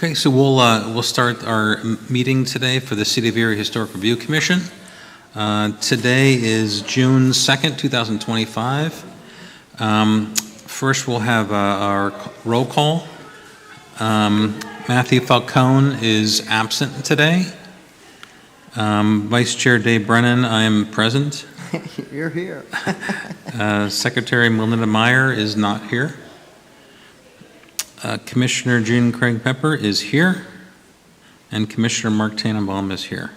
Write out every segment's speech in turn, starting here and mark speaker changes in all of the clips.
Speaker 1: Okay, so we'll start our meeting today for the City of Erie Historic Review Commission. Today is June 2nd, 2025. First, we'll have our roll call. Matthew Falcone is absent today. Vice Chair Dave Brennan, I am present.
Speaker 2: You're here.
Speaker 1: Secretary Melinda Meyer is not here. Commissioner Jean Craig Pepper is here, and Commissioner Mark Tannenbaum is here.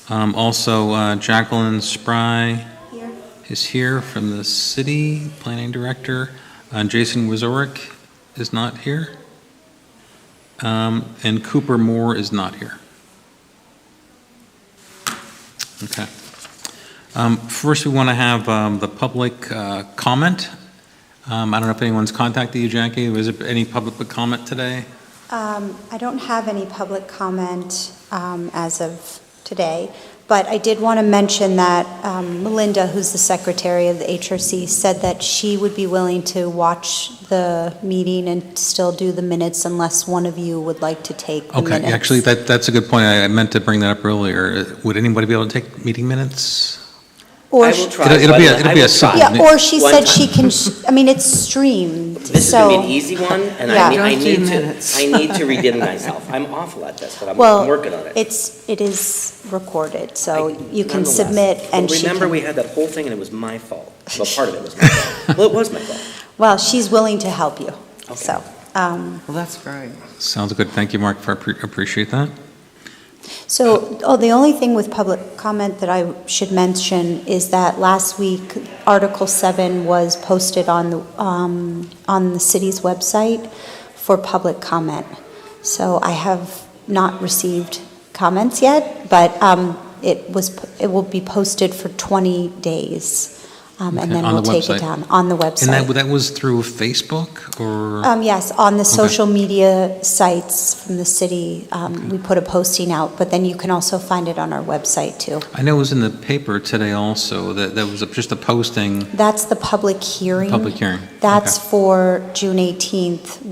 Speaker 1: Also, Jacqueline Spry is here from the City Planning Director. Jason Wazorek is not here, and Cooper Moore is not here. Okay. First, we want to have the public comment. I don't know if anyone's contacted you, Jackie. Was there any public comment today?
Speaker 3: I don't have any public comment as of today, but I did want to mention that Melinda, who's the secretary of the HRC, said that she would be willing to watch the meeting and still do the minutes unless one of you would like to take the minutes.
Speaker 1: Okay, actually, that's a good point. I meant to bring that up earlier. Would anybody be able to take meeting minutes?
Speaker 3: Or
Speaker 4: I will try.
Speaker 1: It'll be a
Speaker 3: yeah, or she
Speaker 4: One
Speaker 3: said
Speaker 4: time.
Speaker 3: she can. I mean, it's streamed.
Speaker 4: This
Speaker 3: so,
Speaker 4: is going to be an easy one, and
Speaker 3: Yeah.
Speaker 4: I
Speaker 2: Just
Speaker 4: need
Speaker 2: 2
Speaker 4: to
Speaker 2: minutes.
Speaker 4: I need to redeem myself. I'm awful at this, but I'm
Speaker 3: well,
Speaker 4: working on it.
Speaker 3: it is recorded, so you can
Speaker 4: Nonetheless.
Speaker 3: submit, and
Speaker 4: But
Speaker 3: she
Speaker 4: remember,
Speaker 3: can,
Speaker 4: we had that whole thing, and it was my fault. Well, part of it was my fault. Well, it was my fault.
Speaker 3: well, she's willing to help you.
Speaker 4: Okay.
Speaker 3: So.
Speaker 2: Well, that's great.
Speaker 1: Sounds good. Thank you, Mark. Appreciate that.
Speaker 3: So, the only thing with public comment that I should mention is that last week, Article 7 was posted on the city's website for public comment. So I have not received comments yet, but it will be posted for 20 days. And
Speaker 1: Okay,
Speaker 3: then
Speaker 1: on
Speaker 3: we'll
Speaker 1: the
Speaker 3: take
Speaker 1: website.
Speaker 3: it down on the website.
Speaker 1: And that was through Facebook or?
Speaker 3: Yes, on the social media sites from the city, we put a posting out, but then you can also find it on our website too.
Speaker 1: I know it was in the paper today also, that was just a posting.
Speaker 3: That's the public hearing.
Speaker 1: Public hearing.
Speaker 3: That's
Speaker 1: Okay.
Speaker 3: for June 18th.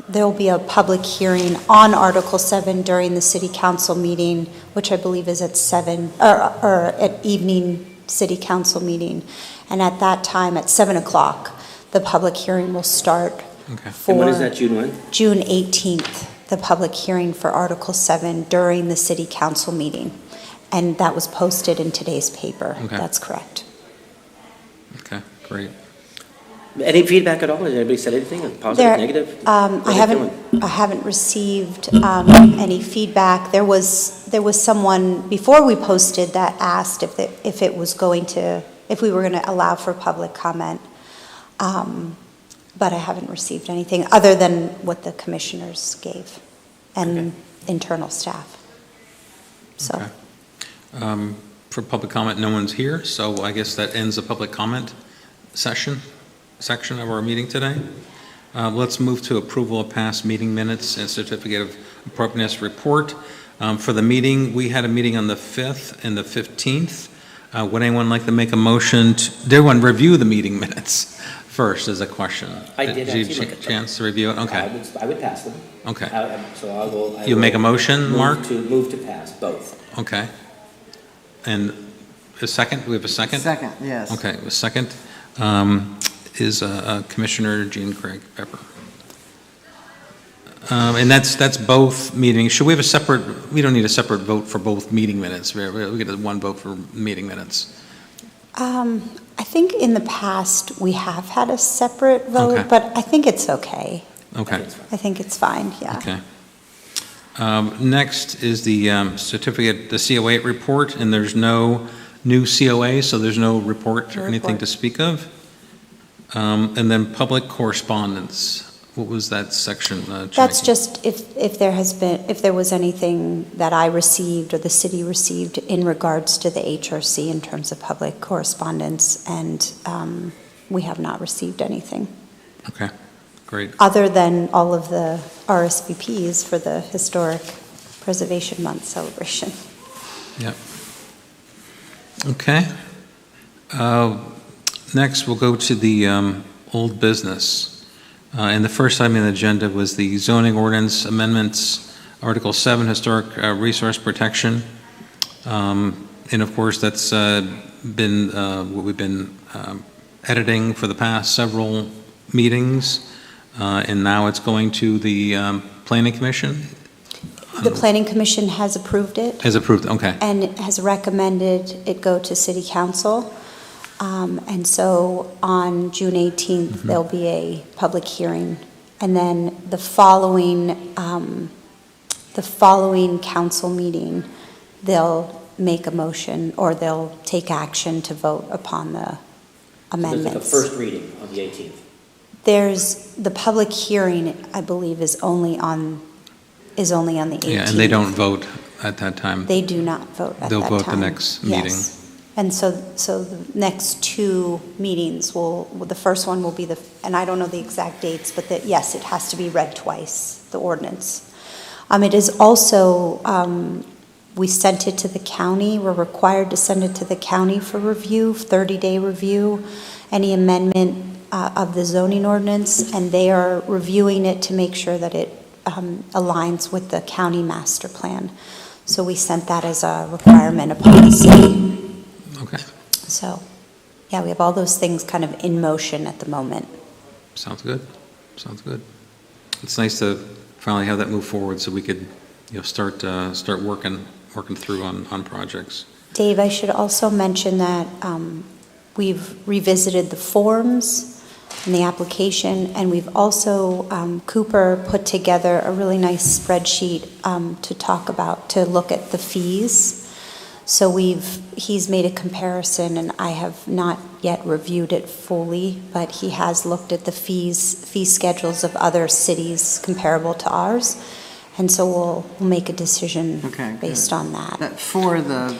Speaker 3: There'll be a public hearing on Article 7 during the city council meeting, which I believe is at 7, or at evening city council meeting. And at that time, at 7 o'clock, the public hearing will start.
Speaker 1: Okay.
Speaker 3: For
Speaker 4: And when is that, June when?
Speaker 3: June 18th, the public hearing for Article 7 during the city council meeting. And that was posted in today's paper.
Speaker 1: Okay.
Speaker 3: That's correct.
Speaker 1: Okay, great.
Speaker 4: Any feedback at all? Has anybody said anything? Positive,
Speaker 3: There-
Speaker 4: negative?
Speaker 3: I
Speaker 4: What are they feeling?
Speaker 3: haven't received any feedback. There was someone before we posted that asked if we were going to allow for public comment. But I haven't received anything other than what the commissioners gave and internal staff. So.
Speaker 1: Okay. For public comment, no one's here, so I guess that ends the public comment section of our meeting today. Let's move to approval of past meeting minutes and certificate of appropriateness report. For the meeting, we had a meeting on the 5th and the 15th. Would anyone like to make a motion did everyone review the meeting minutes first as a question?
Speaker 4: I did
Speaker 1: you
Speaker 4: actually
Speaker 1: have
Speaker 4: look
Speaker 1: a
Speaker 4: at them.
Speaker 1: chance to review it? Okay.
Speaker 4: I would pass them.
Speaker 1: Okay.
Speaker 4: So I will.
Speaker 1: You make a motion, Mark?
Speaker 4: Move to pass, both.
Speaker 1: Okay. And a second? We have a second?
Speaker 2: Second, yes.
Speaker 1: Okay, a second is Commissioner Jean Craig Pepper. And that's both meetings. Should we have a separate, we don't need a separate vote for both meeting minutes. We get one vote for meeting minutes.
Speaker 3: I think in the past, we have had a separate vote,
Speaker 1: Okay.
Speaker 3: but I think it's okay.
Speaker 1: Okay,
Speaker 3: I think it's fine, yeah.
Speaker 1: okay. Next is the certificate, the COA report, and there's no new COA, so there's no report or anything to speak of. And then public correspondence. What was that section?
Speaker 3: That's
Speaker 1: Jackie?
Speaker 3: just if there was anything that I received or the city received in regards to the HRC in terms of public correspondence, and we have not received anything.
Speaker 1: Okay, great.
Speaker 3: Other than all of the RSVPs for the Historic Preservation Month celebration.
Speaker 1: Yep. Okay. Next, we'll go to the old business. And the first item on the agenda was the zoning ordinance amendments, Article 7, Historic Resource Protection. And of course, that's been what we've been editing for the past several meetings, and now it's going to the Planning Commission?
Speaker 3: The Planning Commission has approved it
Speaker 1: Has approved, okay.
Speaker 3: and has recommended it go to City Council. And so on June 18th, there'll be a public hearing. And then the following council meeting, they'll make a motion or they'll take action to vote upon the
Speaker 4: So there's like a
Speaker 3: amendments.
Speaker 4: first reading on the 18th.
Speaker 3: There's, the public hearing, I believe, is only on the 18th.
Speaker 1: Yeah, and they don't vote at that time.
Speaker 3: They do not vote at that time.
Speaker 1: They'll vote the next meeting.
Speaker 3: Yes. And so the next two meetings the first one will be and I don't know the exact dates, but yes, it has to be read twice, the ordinance. It is also, we sent it to the county, we're required to send it to the county for review, 30-day review, any amendment of the zoning ordinance, and they are reviewing it to make sure that it aligns with the county master plan. So we sent that as a requirement upon the city.
Speaker 1: Okay,
Speaker 3: So, yeah, we have all those things kind of in motion at the moment.
Speaker 1: sounds good. Sounds good. It's nice to finally have that move forward so we could, start working through on projects.
Speaker 3: Dave, I should also mention that we've revisited the forms and the application, and we've also, Cooper put together a really nice spreadsheet to look at the fees. So he's made a comparison, and I have not yet reviewed it fully, but he has looked at the fee schedules of other cities comparable to ours. And so we'll make a decision
Speaker 2: Okay,
Speaker 3: based
Speaker 2: good.
Speaker 3: on that.
Speaker 2: For the,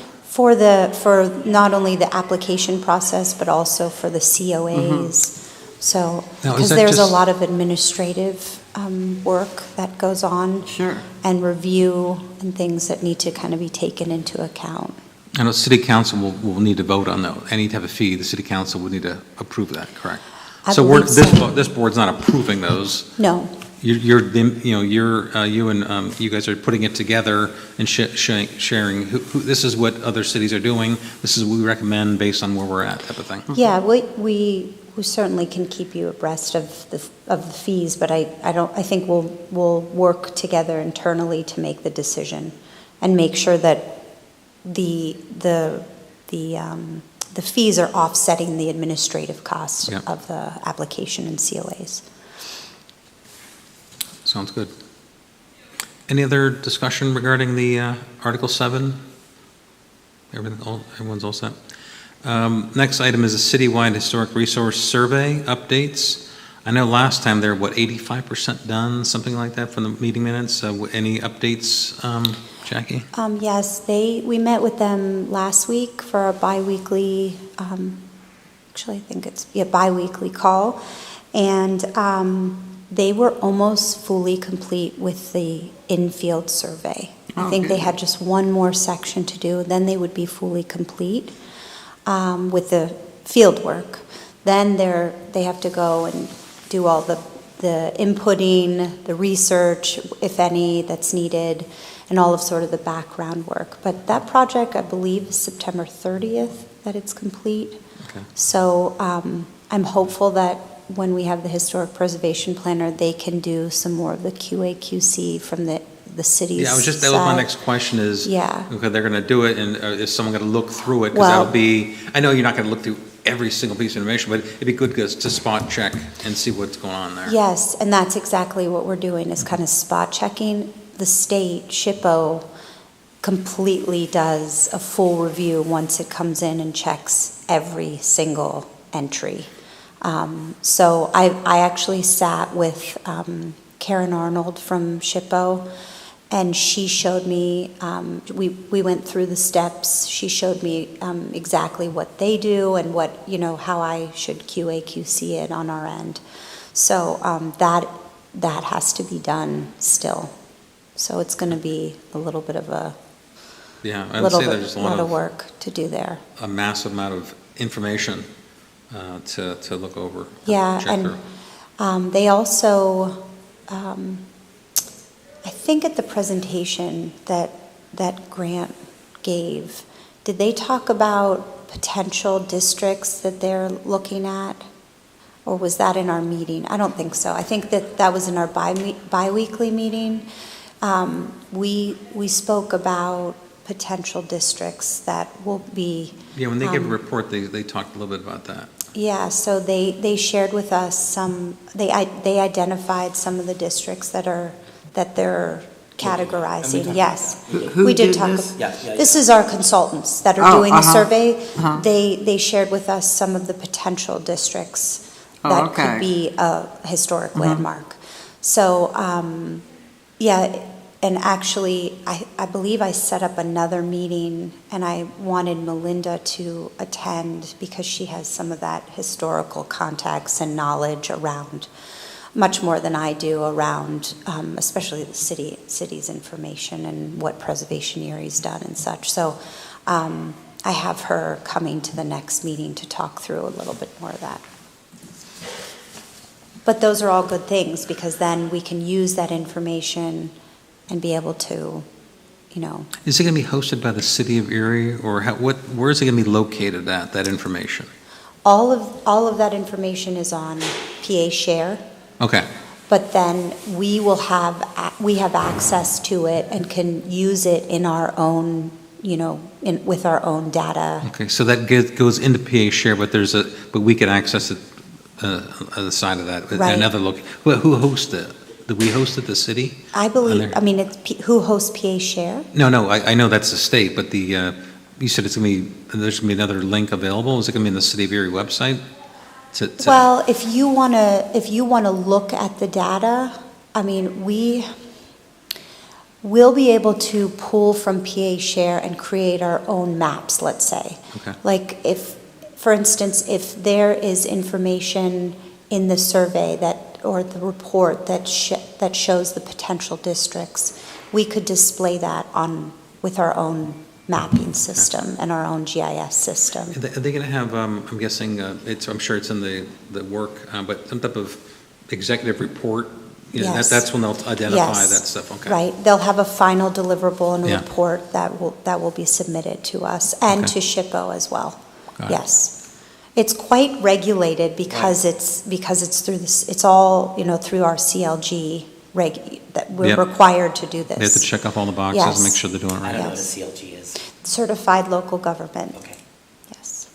Speaker 3: For not only the application process, but also for the COAs. So,
Speaker 1: Now, is
Speaker 3: because
Speaker 1: that
Speaker 3: there's a
Speaker 1: just-
Speaker 3: lot of administrative work that goes on.
Speaker 2: sure.
Speaker 3: And review and things that need to kind of be taken into account.
Speaker 1: I know city council will need to vote on any type of fee. The city council would need to approve that, correct?
Speaker 3: I
Speaker 1: So
Speaker 3: believe so.
Speaker 1: this board's not approving those.
Speaker 3: No,
Speaker 1: You guys are putting it together and sharing, this is what other cities are doing, this is what we recommend based on where we're at, type of thing.
Speaker 3: yeah, we certainly can keep you abreast of the fees, but I think we'll work together internally to make the decision and make sure that the fees are offsetting the administrative costs
Speaker 1: Yeah.
Speaker 3: of the application and COAs.
Speaker 1: Sounds good. Any other discussion regarding the Article 7? Everyone's all set? Next item is a citywide historic resource survey updates. I know last time they were, 85% done, something like that from the meeting minutes? Any updates, Jackie?
Speaker 3: Yes, we met with them last week for a bi-weekly, actually I think it's, bi-weekly call. And they were almost fully complete with the infield survey. I think they had just one more section to do, then they would be fully complete with the field work. Then they have to go and do all the inputting, the research, if any, that's needed, and all of sort of the background work. But that project, I believe, is September 30th that it's complete.
Speaker 1: Okay.
Speaker 3: So I'm hopeful that when we have the historic preservation planner, they can do some more of the QA/QC from the city's
Speaker 1: Yeah, that was my
Speaker 3: side.
Speaker 1: next question is,
Speaker 3: Yeah.
Speaker 1: okay, they're going to do it, and is someone going to look through it? Because
Speaker 3: Well-
Speaker 1: that would be, I know you're not going to look through every single piece of information, but it'd be good to spot check and see what's going on there.
Speaker 3: Yes, and that's exactly what we're doing, is kind of spot checking. The state, SHPO, completely does a full review once it comes in and checks every single entry. So I actually sat with Karen Arnold from SHPO, and she showed me, we went through the steps. She showed me exactly what they do and what, how I should QA/QC it on our end. So that has to be done still. So it's going to be a little bit of a
Speaker 1: Yeah, I would say there's just a
Speaker 3: lot
Speaker 1: lot
Speaker 3: of
Speaker 1: of,
Speaker 3: work to do there.
Speaker 1: a massive amount of information to look over.
Speaker 3: Yeah,
Speaker 1: check
Speaker 3: and
Speaker 1: through.
Speaker 3: They also, I think at the presentation that Grant gave, did they talk about potential districts that they're looking at? Or was that in our meeting? I don't think so. I think that was in our bi-weekly meeting. We spoke about potential districts that will be.
Speaker 1: Yeah, when they give a report, they talked a little bit about that.
Speaker 3: Yeah, so they shared with us they identified some of the districts that they're categorizing, yes.
Speaker 2: Who
Speaker 3: We did
Speaker 2: did
Speaker 3: talk.
Speaker 2: this?
Speaker 4: Yeah.
Speaker 3: This is our consultants that are
Speaker 2: Oh,
Speaker 3: doing the survey.
Speaker 2: uh-huh.
Speaker 3: They shared with us some of the potential districts
Speaker 2: Oh,
Speaker 3: that
Speaker 2: okay.
Speaker 3: could be a historic landmark. So, yeah, and actually, I believe I set up another meeting, and I wanted Melinda to attend because she has some of that historical context and knowledge around, much more than I do, around especially the city's information and what Preservation Erie's done and such. So I have her coming to the next meeting to talk through a little bit more of that. But those are all good things, because then we can use that information and be able to,
Speaker 1: Is it going to be hosted by the city of Erie, or where is it going to be located at, that information?
Speaker 3: all of that information is on PA Share,
Speaker 1: Okay,
Speaker 3: but then we have access to it and can use it in our own, with our own data.
Speaker 1: okay, so that goes into PA Share, but we could access it other side of that,
Speaker 3: Right.
Speaker 1: another look. Who hosts it? Do we host it, the city?
Speaker 3: I believe, it's who hosts PA Share?
Speaker 1: No, I know that's the state, but you said there's going to be another link available. Is it going to be in the City of Erie website?
Speaker 3: Well, if you wanna look at the data, we'll be able to pull from PA Share and create our own maps, let's say.
Speaker 1: Okay.
Speaker 3: Like for instance, if there is information in the survey or the report that shows the potential districts, we could display that with our own mapping system and our own GIS system.
Speaker 1: Are they going to have, I'm guessing, I'm sure it's in the work, but some type of executive report?
Speaker 3: Yes.
Speaker 1: That's when they'll identify
Speaker 3: Yes.
Speaker 1: that stuff, okay.
Speaker 3: Right, they'll have a final deliverable and a
Speaker 1: Yeah.
Speaker 3: report that will be submitted to us and
Speaker 1: Okay.
Speaker 3: to SHPO as well.
Speaker 1: Got it.
Speaker 3: Yes. It's quite regulated because it's through this, it's all, through our CLG that we're
Speaker 1: Yep.
Speaker 3: required to do this.
Speaker 1: They have to check off all the boxes and make
Speaker 3: Yes.
Speaker 1: sure they're doing it
Speaker 4: I
Speaker 1: right.
Speaker 4: don't know what a
Speaker 3: Yes.
Speaker 4: CLG is.
Speaker 3: Certified local government,
Speaker 4: Okay.
Speaker 3: yes.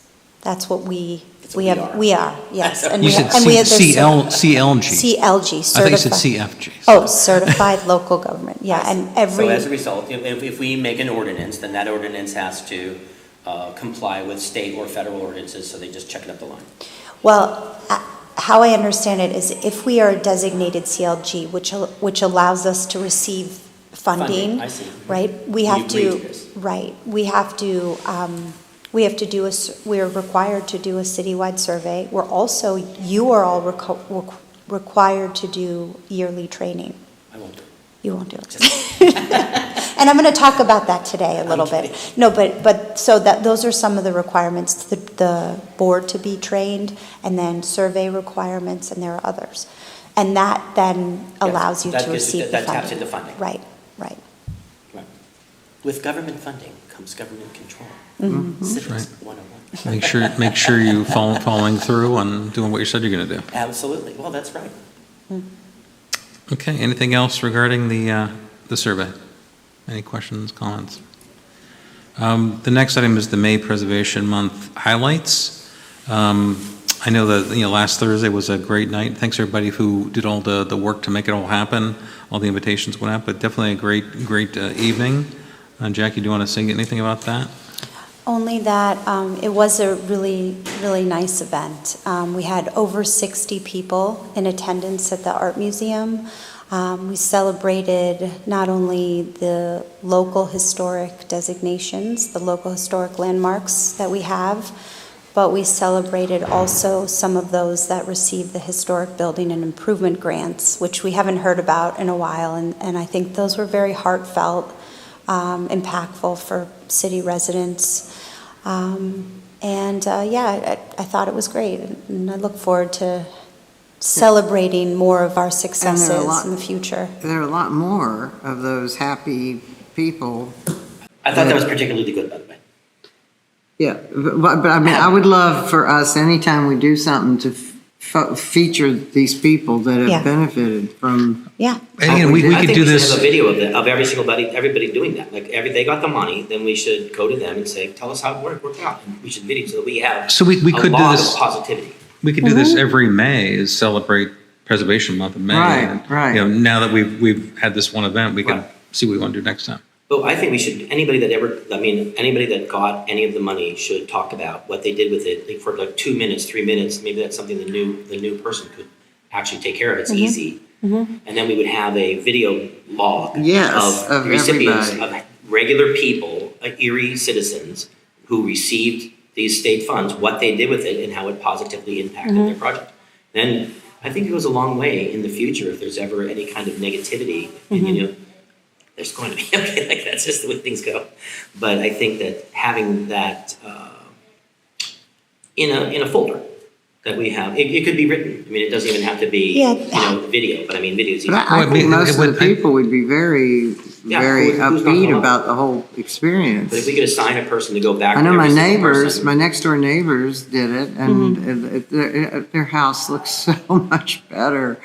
Speaker 3: That's what we
Speaker 4: That's what
Speaker 3: have, we are, yes. And
Speaker 1: You
Speaker 3: we
Speaker 1: said
Speaker 3: and we have their
Speaker 1: CLG.
Speaker 3: CLG,
Speaker 1: I thought you said
Speaker 3: certified.
Speaker 1: CFG.
Speaker 3: Oh, certified local government, yeah, and every.
Speaker 4: So as a result, if we make an ordinance, then that ordinance has to comply with state or federal ordinances, so they just check it up the line.
Speaker 3: Well, how I understand it is if we are a designated CLG, which allows us to receive funding.
Speaker 4: I see.
Speaker 3: Right, we
Speaker 4: We
Speaker 3: have
Speaker 4: agree
Speaker 3: to,
Speaker 4: to this.
Speaker 3: right, we are required to do a citywide survey. You are all required to do yearly training.
Speaker 4: I won't do it.
Speaker 3: You won't do it. And I'm going to talk about that today a little bit. No, but so those are some of the requirements, the board to be trained, and then survey requirements, and there are others. And that then allows you
Speaker 4: That
Speaker 3: to
Speaker 4: gets-
Speaker 3: receive the
Speaker 4: that
Speaker 3: funding.
Speaker 4: taps into funding.
Speaker 3: Right.
Speaker 4: Right. With government funding comes government control.
Speaker 3: Mm-hmm.
Speaker 4: Civics
Speaker 1: Right.
Speaker 4: 101.
Speaker 1: Make sure you following through on doing what you said you're going to do.
Speaker 4: Absolutely. Well, that's right.
Speaker 1: Okay, anything else regarding the survey? Any questions, comments? The next item is the May Preservation Month highlights. I know that, last Thursday was a great night. Thanks everybody who did all the work to make it all happen. All the invitations went out, but definitely a great evening. Jackie, do you want to say anything about that?
Speaker 3: Only that it was a really, really nice event. We had over 60 people in attendance at the Art Museum. We celebrated not only the local historic designations, the local historic landmarks that we have, but we celebrated also some of those that received the Historic Building and Improvement Grants, which we haven't heard about in a while, and I think those were very heartfelt, impactful for city residents. I thought it was great, and I look forward to celebrating more of our
Speaker 2: lot-
Speaker 3: successes in the future.
Speaker 2: There are a lot more of those happy people.
Speaker 4: I thought that was particularly good, by the way.
Speaker 2: Yeah, but I mean, I would love for us, anytime we do something, to feature these people that
Speaker 3: Yeah.
Speaker 2: have benefited from.
Speaker 3: Yeah,
Speaker 1: And again, we
Speaker 4: I
Speaker 1: could
Speaker 4: think
Speaker 1: do
Speaker 4: we should
Speaker 1: this.
Speaker 4: have a video of everybody doing that. Like, they got the money, then we should go to them and say, tell us how it worked out. And we should video so that we have
Speaker 1: So we
Speaker 4: a
Speaker 1: could do
Speaker 4: lot of
Speaker 1: this,
Speaker 4: positivity.
Speaker 1: we could do this every May, is celebrate Preservation Month of May.
Speaker 2: Right,
Speaker 1: And,
Speaker 2: right.
Speaker 1: You know, now that we've had this one event, we can
Speaker 4: Right.
Speaker 1: see what we want to do next time.
Speaker 4: But I think we should, anybody that got any of the money should talk about what they did with it, like for like 2 minutes, 3 minutes. Maybe that's something the new person could actually take care of. It's easy. And then we would have a video log
Speaker 2: Yes,
Speaker 4: of
Speaker 2: of
Speaker 4: the recipients,
Speaker 2: everybody.
Speaker 4: of regular people, Erie citizens who received these state funds, what they did with it and how it positively impacted their project. Then I think it goes a long way in the future if there's ever any kind of negativity, and you know, there's going to be, okay, like that's just the way things go. But I think that having that in a folder that we have, it could be written. I mean, it doesn't even have to be video, but I mean, video is easy.
Speaker 2: But I
Speaker 1: Well, I
Speaker 2: think
Speaker 1: mean,
Speaker 2: most
Speaker 1: it
Speaker 2: of the
Speaker 1: would-
Speaker 2: people would be very,
Speaker 4: Yeah,
Speaker 2: very
Speaker 4: who's not
Speaker 2: upbeat
Speaker 4: gonna-
Speaker 2: about the whole experience.
Speaker 4: But if we could assign a person to go back,
Speaker 2: I
Speaker 4: to
Speaker 2: know my
Speaker 4: every single
Speaker 2: neighbors,
Speaker 4: person-
Speaker 2: my next door neighbors did it, and their house looks so much better.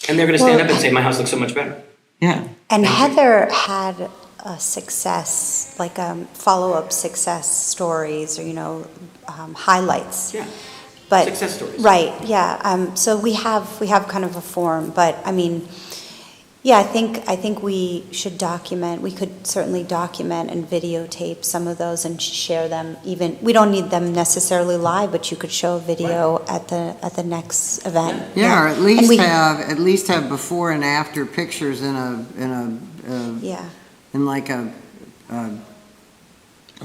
Speaker 4: and they're going to stand up and say, "My house looks so much better."
Speaker 2: Yeah.
Speaker 3: and Heather had a success, like follow-up success stories or, highlights.
Speaker 4: Yeah,
Speaker 3: But
Speaker 4: success stories.
Speaker 3: Right, yeah. So we have kind of a form, but I mean, yeah, I think we should document. We could certainly document and videotape some of those and share them. Even we don't need them necessarily live, but you could show a video at the next event.
Speaker 2: Yeah, or at
Speaker 3: And
Speaker 2: least
Speaker 3: we-
Speaker 2: have before and after pictures in
Speaker 3: Yeah,
Speaker 2: like a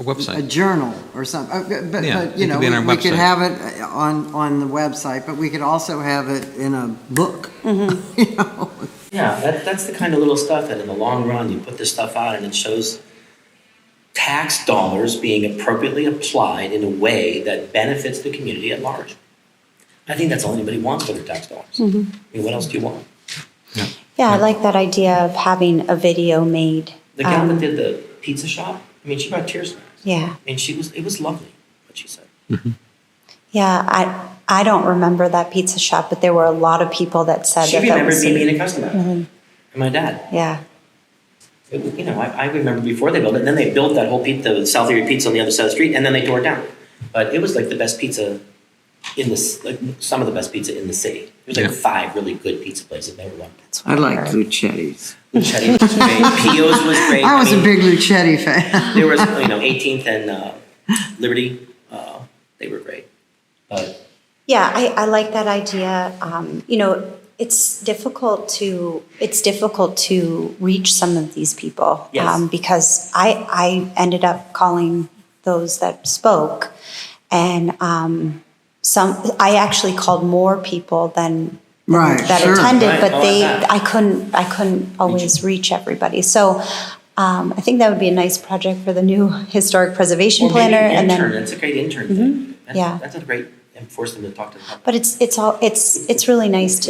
Speaker 1: A website.
Speaker 2: journal or something. But
Speaker 1: Yeah,
Speaker 2: but
Speaker 1: it
Speaker 2: you
Speaker 1: could
Speaker 2: know,
Speaker 1: be on our
Speaker 2: we could
Speaker 1: website.
Speaker 2: have it on the website, but we could also have it in a book.
Speaker 3: Mm-hmm.
Speaker 2: You know.
Speaker 4: Yeah, that's the kind of little stuff that in the long run, you put this stuff out and it shows tax dollars being appropriately applied in a way that benefits the community at large. I think that's all anybody wants for their tax dollars. I mean, what else do you want?
Speaker 3: yeah. I like that idea of having a video made.
Speaker 4: The gal that did the pizza shop, I mean, she brought tears to her eyes.
Speaker 3: Yeah,
Speaker 4: And it was lovely, what she said.
Speaker 3: yeah. I don't remember that pizza shop, but there were a lot of people that said
Speaker 4: She
Speaker 3: that
Speaker 4: remembered
Speaker 3: was.
Speaker 4: me being a customer, and my dad.
Speaker 3: Yeah,
Speaker 4: I remember before they built it, and then they built that whole the South Erie Pizza on the other side of the street, and then they tore it down. But it was like the best pizza in this, like some of the best pizza in the city. There was like
Speaker 1: Yeah.
Speaker 4: 5 really good pizza places. They were one.
Speaker 3: that's what
Speaker 2: I like
Speaker 3: heard.
Speaker 2: Luchetti's.
Speaker 4: Luchetti was great. Pio's was great.
Speaker 2: I was a
Speaker 4: mean,
Speaker 2: big Luchetti fan.
Speaker 4: There was 18th and Liberty. They were great. But
Speaker 3: Yeah, I like that idea. It's difficult to reach some of these people.
Speaker 4: Yes.
Speaker 3: Because I ended up calling those that spoke, and I actually called more people than
Speaker 2: Right,
Speaker 3: that
Speaker 2: sure.
Speaker 3: attended,
Speaker 4: Right,
Speaker 3: but
Speaker 4: I like that.
Speaker 3: I couldn't always reach everybody. So I think that would be a nice project for the new historic preservation
Speaker 4: Or maybe
Speaker 3: planner,
Speaker 4: an
Speaker 3: and
Speaker 4: intern.
Speaker 3: then.
Speaker 4: It's a great intern thing.
Speaker 3: Yeah.
Speaker 4: That's a great, and force them to talk to the public.
Speaker 3: But it's really nice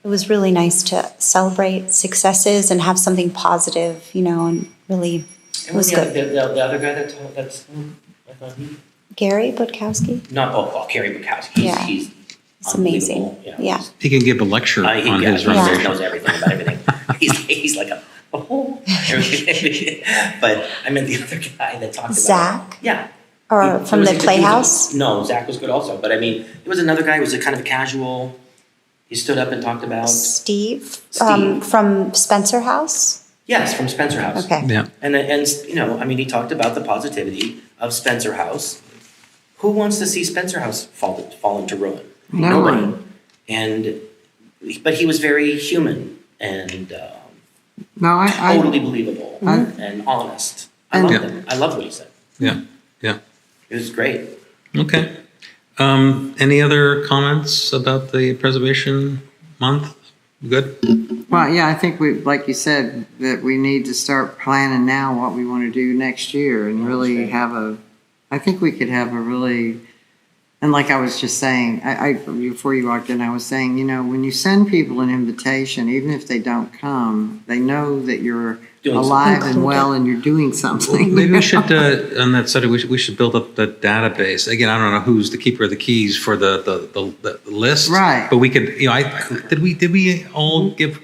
Speaker 3: it was really nice to celebrate successes and have something positive, and really, it
Speaker 4: And
Speaker 3: was
Speaker 4: the
Speaker 3: good.
Speaker 4: the other guy that's I thought he.
Speaker 3: Gary Budkowski?
Speaker 4: Kerry Bukowski.
Speaker 3: Yeah.
Speaker 4: He's
Speaker 3: It's amazing.
Speaker 4: unbelievable.
Speaker 3: Yeah.
Speaker 1: He can give a lecture
Speaker 4: He
Speaker 1: on his
Speaker 3: Yeah.
Speaker 1: renovation.
Speaker 4: knows everything about everything. He's like but I meant the other guy that talked about.
Speaker 3: Zach?
Speaker 4: Yeah.
Speaker 3: Or
Speaker 4: He-
Speaker 3: from
Speaker 4: he
Speaker 3: the
Speaker 4: was a-
Speaker 3: Playhouse?
Speaker 4: No, Zach was good also, but I mean, there was another guy who was a kind of casual, he stood up and talked about,
Speaker 3: Steve?
Speaker 4: Steve.
Speaker 3: From Spencer House?
Speaker 4: yes, from Spencer House.
Speaker 3: Okay.
Speaker 1: Yeah.
Speaker 4: And I mean, he talked about the positivity of Spencer House. Who wants to see Spencer House fall into ruin?
Speaker 2: No
Speaker 4: Nobody.
Speaker 2: one.
Speaker 4: But he was very human and
Speaker 2: No, I
Speaker 4: totally believable and honest. I
Speaker 2: And-
Speaker 4: loved him. I loved what he said.
Speaker 1: Yeah, yeah.
Speaker 4: It was great.
Speaker 1: Okay. Any other comments about the Preservation Month? Good?
Speaker 2: well, yeah, I think like you said, that we need to start planning now what we want to do next year and really
Speaker 4: great.
Speaker 2: I think we could have a really And like I was just saying, before you walked in, I was saying, when you send people an invitation, even if they don't come, they know that you're
Speaker 4: Doing
Speaker 2: alive
Speaker 3: something.
Speaker 2: and well and you're doing something.
Speaker 1: Maybe we should, on that subject, we should build up the database. Again, I don't know who's the keeper of the keys for the list.
Speaker 2: Right.
Speaker 1: But we could, did we all give,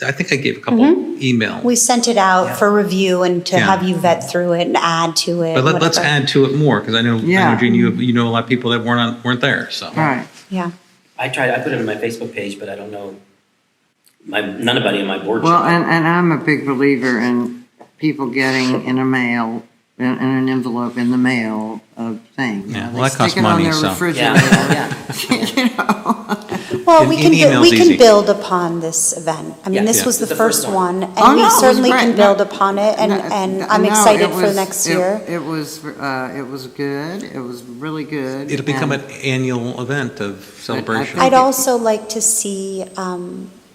Speaker 1: I think I gave a couple email.
Speaker 3: We sent it out for review and to
Speaker 1: Yeah.
Speaker 3: have you vet through it and add to it.
Speaker 1: But let's
Speaker 3: whatever.
Speaker 1: add to it more, because I know,
Speaker 2: Yeah.
Speaker 1: Gene, you know a lot of people that weren't there, so.
Speaker 2: Right.
Speaker 3: Yeah.
Speaker 4: I put it on my Facebook page, but I don't know, nobody on my board.
Speaker 2: Well,
Speaker 4: should know.
Speaker 2: and I'm a big believer in people getting in an envelope in the mail, a thing.
Speaker 1: Yeah,
Speaker 2: They
Speaker 1: well, that costs
Speaker 2: stick it on
Speaker 1: money,
Speaker 2: their
Speaker 1: so.
Speaker 2: refrigerator.
Speaker 3: Well,
Speaker 1: An
Speaker 3: we can
Speaker 1: email's easy.
Speaker 3: build upon this event. I mean,
Speaker 4: Yeah.
Speaker 3: this
Speaker 1: Yeah.
Speaker 3: was the
Speaker 4: It's the first
Speaker 3: first
Speaker 4: one.
Speaker 3: one, and
Speaker 2: Oh, no,
Speaker 3: we
Speaker 2: it was
Speaker 3: certainly
Speaker 2: great.
Speaker 3: can
Speaker 2: No,
Speaker 3: build upon it, and I'm
Speaker 2: No,
Speaker 3: excited
Speaker 2: it
Speaker 3: for
Speaker 2: was-
Speaker 3: next year.
Speaker 2: It was good. It was really good.
Speaker 1: It'll become
Speaker 2: and-
Speaker 1: an annual event of celebration.
Speaker 3: I'd also like to see,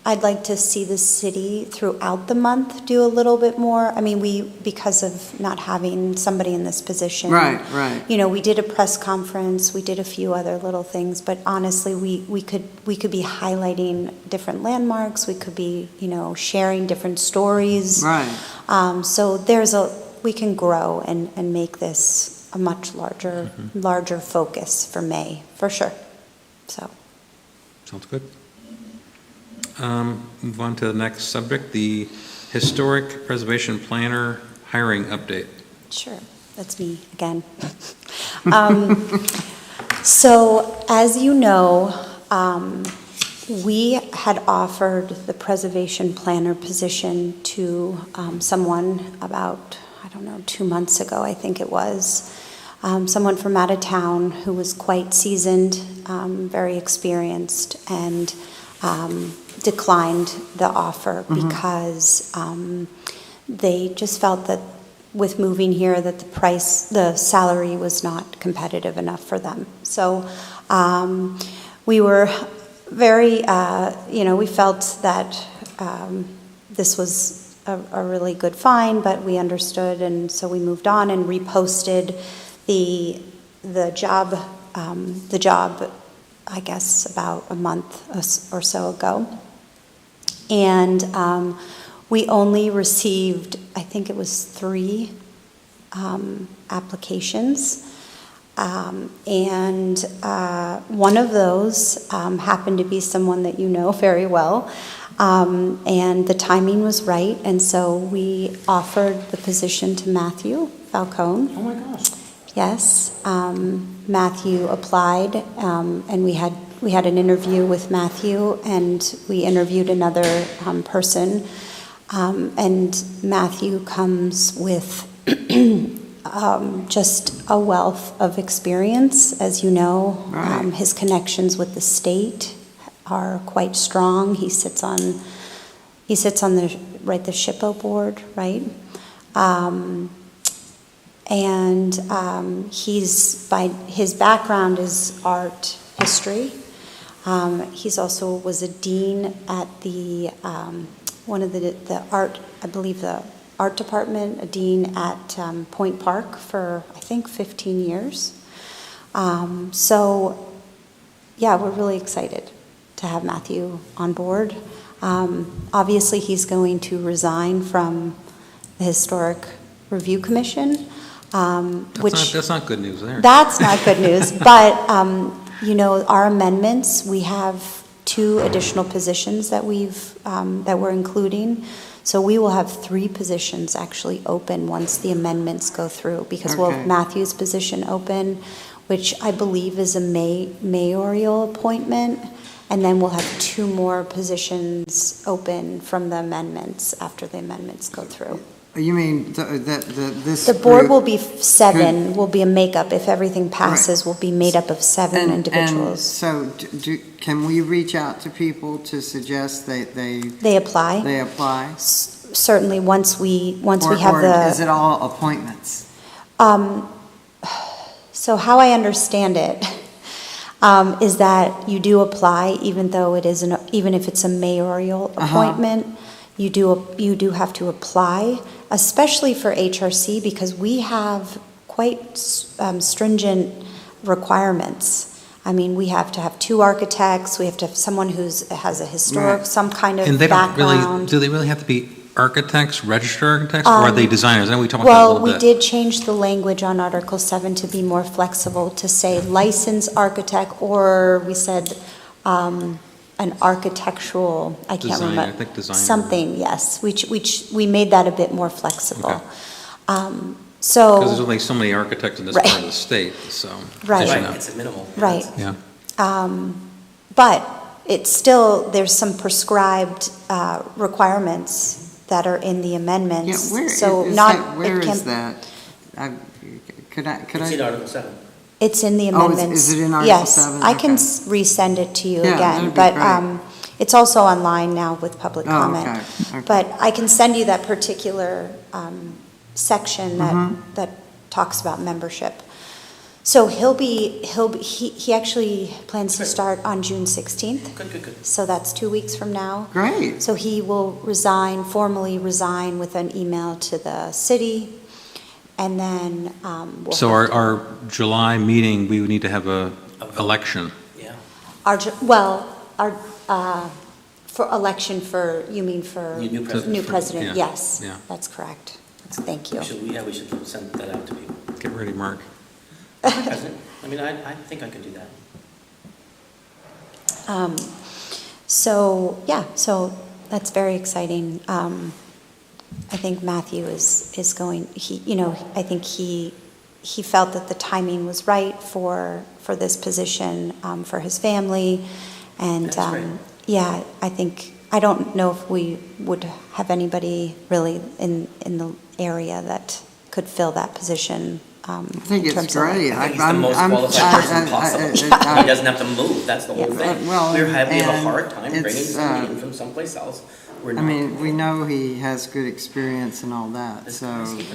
Speaker 3: I'd like to see the city throughout the month do a little bit more. I mean, because of not having somebody in this position.
Speaker 2: Right.
Speaker 3: We did a press conference, we did a few other little things, but honestly, we could be highlighting different landmarks, we could be, sharing different stories.
Speaker 2: Right.
Speaker 3: So we can grow and make this a much larger focus for May, for sure, so.
Speaker 1: Sounds good. Move on to the next subject, the Historic Preservation Planner hiring update.
Speaker 3: Sure, that's me again. So, as you know, we had offered the preservation planner position to someone about, 2 months ago, I think it was. Someone from out of town who was quite seasoned, very experienced, and declined the offer because they just felt that with moving here that the salary was not competitive enough for them. So we were very, we felt that this was a really good find, but we understood, and so we moved on and reposted the job, I guess, about a month or so ago. And we only received, I think it was 3 applications. And one of those happened to be someone that you know very well. And the timing was right, and so we offered the position to Matthew Falcone.
Speaker 4: Oh, my gosh.
Speaker 3: Yes, Matthew applied, and we had an interview with Matthew, and we interviewed another person, and Matthew comes with just a wealth of experience, as you know.
Speaker 2: Right.
Speaker 3: His connections with the state are quite strong. He sits on the SHPO board, right? His background is art history. He's also was a dean at the one of the art, I believe the art department, a dean at Point Park for I think 15 years. So yeah, we're really excited to have Matthew on board. Obviously, he's going to resign from the Historic Review Commission.
Speaker 1: That's not good news there.
Speaker 3: That's not good news, but, our amendments, we have 2 additional positions that that we're including. So we will have 3 positions actually open once the amendments go through, because we'll have
Speaker 2: Okay.
Speaker 3: Matthew's position open, which I believe is a mayoral appointment, and then we'll have 2 more positions open from the amendments after the amendments go through.
Speaker 2: You mean this
Speaker 3: The board
Speaker 2: group-
Speaker 3: will be 7, will be a makeup, if everything passes, will be made up of 7
Speaker 2: And
Speaker 3: individuals.
Speaker 2: so, can we reach out to people to suggest they
Speaker 3: They apply,
Speaker 2: apply?
Speaker 3: certainly, once we have
Speaker 2: Or is it
Speaker 3: the,
Speaker 2: all appointments?
Speaker 3: so how I understand it, is that you do apply, even though even if it's a mayoral appointment, you do have to apply, especially for HRC, because we have quite stringent requirements. I mean, we have to have 2 architects, we have to have someone has a historic,
Speaker 2: Right.
Speaker 3: some kind of
Speaker 1: And they don't really,
Speaker 3: background.
Speaker 1: do they really have to be architects, registered architects, or are they designers? And we talked about that a
Speaker 3: Well,
Speaker 1: little
Speaker 3: we
Speaker 1: bit.
Speaker 3: did change the language on Article 7 to be more flexible, to say licensed architect, or we said an architectural, I can't
Speaker 1: Designer,
Speaker 3: remember.
Speaker 1: I think designer.
Speaker 3: Something, yes, which we made that a bit more flexible.
Speaker 1: Okay.
Speaker 3: So.
Speaker 1: Because there's only so many architects in this part of
Speaker 3: Right.
Speaker 1: the state, so.
Speaker 3: Right.
Speaker 1: as you
Speaker 4: Right,
Speaker 1: know.
Speaker 4: it's a minimal.
Speaker 3: Right.
Speaker 1: Yeah.
Speaker 3: But it's still, there's some prescribed requirements that are in the
Speaker 2: Yeah,
Speaker 3: amendments.
Speaker 2: where
Speaker 3: So
Speaker 2: is
Speaker 3: not-
Speaker 2: that, where
Speaker 3: it can-
Speaker 2: is that? Could
Speaker 4: It's in
Speaker 2: I?
Speaker 4: Article 7.
Speaker 3: It's in the
Speaker 2: Oh, is-
Speaker 3: amendments.
Speaker 2: is it in Article
Speaker 3: Yes,
Speaker 2: 7?
Speaker 3: I can
Speaker 2: Okay.
Speaker 3: resend it to you
Speaker 2: Yeah,
Speaker 3: again.
Speaker 2: that'd be great.
Speaker 3: But it's also online now with public
Speaker 2: Oh,
Speaker 3: comment.
Speaker 2: okay, okay.
Speaker 3: But I can send you that particular section
Speaker 2: Mm-hmm.
Speaker 3: that talks about membership. So he actually plans to
Speaker 4: Great.
Speaker 3: start on June 16th.
Speaker 4: Good.
Speaker 3: So that's 2 weeks from now.
Speaker 2: Great.
Speaker 3: So he will formally resign with an email to the city, and then we'll
Speaker 1: So
Speaker 3: have
Speaker 1: our July meeting, we would need to have a election.
Speaker 4: Yeah.
Speaker 3: for election for, you mean for?
Speaker 4: New president.
Speaker 3: New president,
Speaker 1: Yeah,
Speaker 3: yes.
Speaker 1: yeah.
Speaker 3: That's correct. Thank you.
Speaker 4: We should send that out to people.
Speaker 1: Get ready, Mark.
Speaker 4: President, I mean, I think I could do that.
Speaker 3: So that's very exciting. I think Matthew is going, I think he felt that the timing was right for this position, for his family. And,
Speaker 4: That's great.
Speaker 3: yeah, I don't know if we would have anybody really in the area that could fill that position.
Speaker 2: I think it's great.
Speaker 4: I think he's the most qualified person possible. He doesn't have to move, that's the whole thing.
Speaker 2: Well,
Speaker 4: We have a
Speaker 2: and
Speaker 4: hard time bringing
Speaker 2: it's,
Speaker 4: somebody in from someplace else. We're
Speaker 2: I
Speaker 4: not.
Speaker 2: mean, we know he has good experience and all that,
Speaker 4: That's
Speaker 2: so,
Speaker 4: crazy.